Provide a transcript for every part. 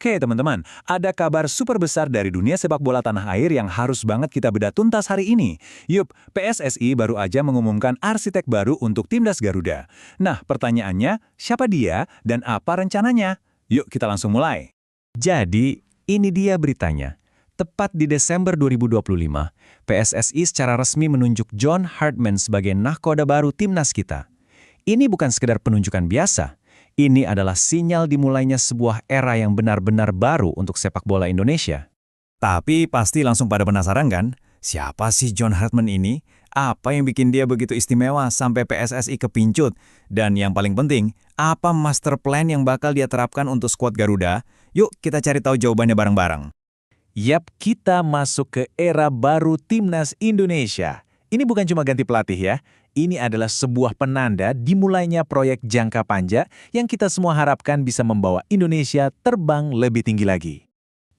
Oke teman-teman, ada kabar super besar dari dunia sepak bola tanah air yang harus banget kita bedah tuntas hari ini. Yup, PSSI baru aja mengumumkan arsitek baru untuk Timnas Garuda. Nah, pertanyaannya, siapa dia dan apa rencananya? Yuk kita langsung mulai. Jadi, ini dia beritanya. Tepat di Desember 2025, PSSI secara resmi menunjuk John Hartman sebagai nahkoda baru Timnas kita. Ini bukan sekedar penunjukan biasa. Ini adalah sinyal dimulainya sebuah era yang benar-benar baru untuk sepak bola Indonesia. Tapi pasti langsung pada penasaran kan? Siapa sih John Hartman ini? Apa yang bikin dia begitu istimewa sampai PSSI kepincut? Dan yang paling penting, apa master plan yang bakal dia terapkan untuk skuad Garuda? Yuk kita cari tahu jawabannya bareng-bareng. Yap, kita masuk ke era baru Timnas Indonesia. Ini bukan cuma ganti pelatih ya. Ini adalah sebuah penanda dimulainya proyek jangka panjang yang kita semua harapkan bisa membawa Indonesia terbang lebih tinggi lagi.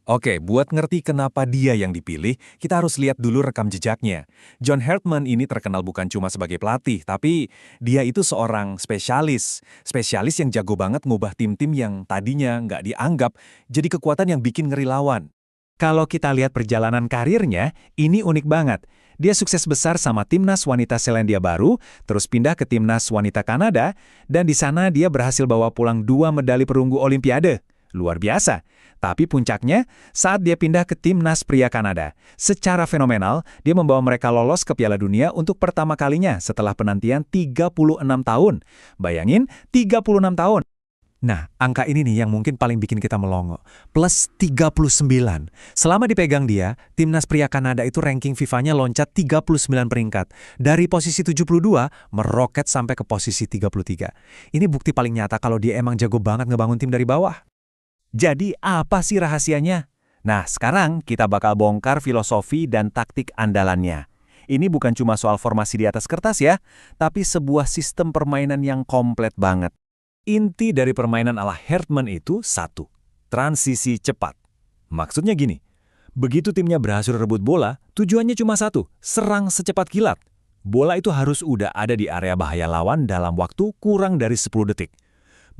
Oke, buat ngerti kenapa dia yang dipilih, kita harus lihat dulu rekam jejaknya. John Hartman ini terkenal bukan cuma sebagai pelatih, tapi dia itu seorang spesialis. Spesialis yang jago banget ngubah tim-tim yang tadinya nggak dianggap jadi kekuatan yang bikin ngeri lawan. Kalau kita lihat perjalanan karirnya, ini unik banget. Dia sukses besar sama Timnas Wanita Selandia Baru, terus pindah ke Timnas Wanita Kanada, dan di sana dia berhasil bawa pulang 2 medali perunggu Olimpiade. Luar biasa. Tapi puncaknya, saat dia pindah ke Timnas Pria Kanada, secara fenomenal, dia membawa mereka lolos ke Piala Dunia untuk pertama kalinya setelah penantian 36 tahun. Bayangin, 36 tahun. Nah, angka ini nih yang mungkin paling bikin kita melongo. Plus 39. Selama dipegang dia, Timnas Pria Kanada itu ranking FIFA-nya loncat 39 peringkat. Dari posisi 72, meroket sampai ke posisi 33. Ini bukti paling nyata kalau dia emang jago banget ngebangun tim dari bawah. Jadi, apa sih rahasianya? Nah, sekarang kita bakal bongkar filosofi dan taktik andalannya. Ini bukan cuma soal formasi di atas kertas ya, tapi sebuah sistem permainan yang komplit banget. Inti dari permainan ala Hartman itu satu, transisi cepat. Maksudnya gini, begitu timnya berhasil rebut bola, tujuannya cuma satu, serang secepat kilat. Bola itu harus udah ada di area bahaya lawan dalam waktu kurang dari 10 detik.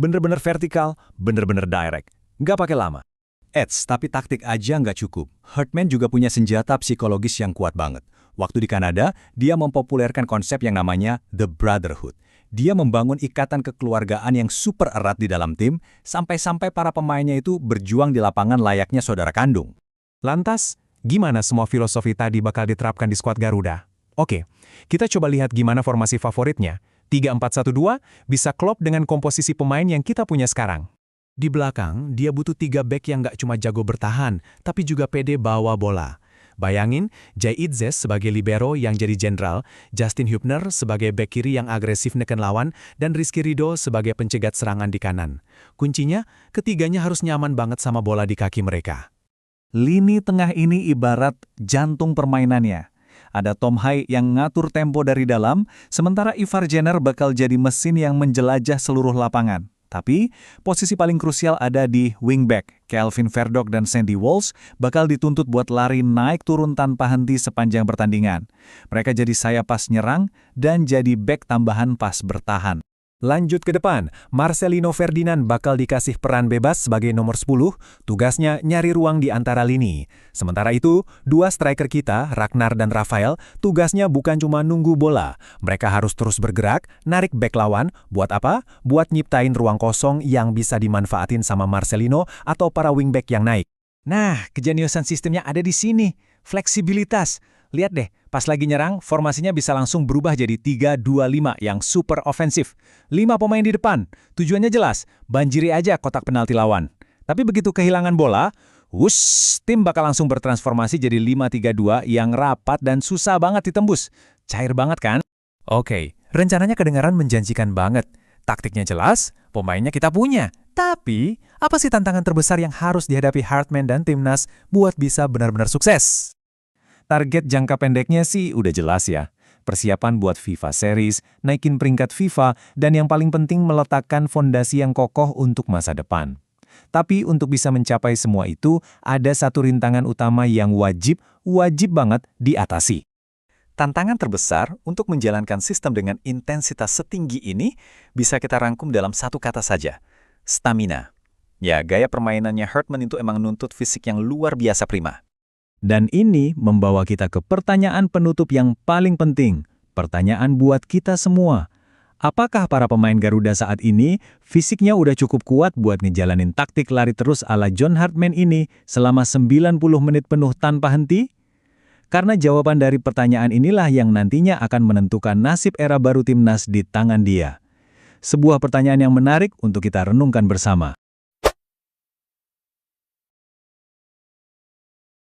Bener-bener vertikal, bener-bener direct, nggak pakai lama. Tapi taktik aja nggak cukup. Hartman juga punya senjata psikologis yang kuat banget. Waktu di Kanada, dia mempopulerkan konsep yang namanya The Brotherhood. Dia membangun ikatan kekeluargaan yang super erat di dalam tim, sampai-sampai para pemainnya itu berjuang di lapangan layaknya saudara kandung. Lantas, gimana semua filosofi tadi bakal diterapkan di skuad Garuda? Oke, kita coba lihat gimana formasi favoritnya. 3-4-1-2 bisa klop dengan komposisi pemain yang kita punya sekarang. Di belakang, dia butuh 3 bek yang nggak cuma jago bertahan, tapi juga pede bawa bola. Bayangin, Jay Itzes sebagai libero yang jadi jenderal, Justin Hübner sebagai bek kiri yang agresif neken lawan, dan Rizky Ridho sebagai pencegat serangan di kanan. Kuncinya, ketiganya harus nyaman banget sama bola di kaki mereka. Lini tengah ini ibarat jantung permainannya. Ada Tom Hai yang ngatur tempo dari dalam, sementara Ivar Jenner bakal jadi mesin yang menjelajah seluruh lapangan. Tapi, posisi paling krusial ada di wingback. Kelvin Verdonk dan Sandy Walsh bakal dituntut buat lari naik turun tanpa henti sepanjang pertandingan. Mereka jadi sayap pas nyerang dan jadi back tambahan pas bertahan. Lanjut ke depan, Marcelino Ferdinand bakal dikasih peran bebas sebagai nomor 10, tugasnya nyari ruang di antara lini. Sementara itu, 2 striker kita, Ragnar dan Rafael, tugasnya bukan cuma nunggu bola. Mereka harus terus bergerak, narik bek lawan, buat apa? Buat nyiptain ruang kosong yang bisa dimanfaatin sama Marcelino atau para wingback yang naik. Nah, kejeniusan sistemnya ada di sini, fleksibilitas. Lihat deh, pas lagi nyerang, formasinya bisa langsung berubah jadi 3-2-5 yang super ofensif. 5 pemain di depan, tujuannya jelas, banjiri aja kotak penalti lawan. Tapi begitu kehilangan bola, tim bakal langsung bertransformasi jadi 5-3-2 yang rapat dan susah banget ditembus. Cair banget kan? Oke, rencananya kedengaran menjanjikan banget. Taktiknya jelas, pemainnya kita punya. Tapi, apa sih tantangan terbesar yang harus dihadapi Hartman dan Timnas buat bisa benar-benar sukses? Target jangka pendeknya sih udah jelas ya. Persiapan buat FIFA Series, naikin peringkat FIFA, dan yang paling penting meletakkan fondasi yang kokoh untuk masa depan. Tapi untuk bisa mencapai semua itu, ada satu rintangan utama yang wajib banget diatasi. Tantangan terbesar untuk menjalankan sistem dengan intensitas setinggi ini bisa kita rangkum dalam satu kata saja, stamina. Ya, gaya permainannya Hartman itu emang nuntut fisik yang luar biasa prima. Dan ini membawa kita ke pertanyaan penutup yang paling penting. Pertanyaan buat kita semua. Apakah para pemain Garuda saat ini fisiknya udah cukup kuat buat ngejalanin taktik lari terus ala John Hartman ini selama 90 menit penuh tanpa henti? Karena jawaban dari pertanyaan inilah yang nantinya akan menentukan nasib era baru timnas di tangan dia. Sebuah pertanyaan yang menarik untuk kita renungkan bersama.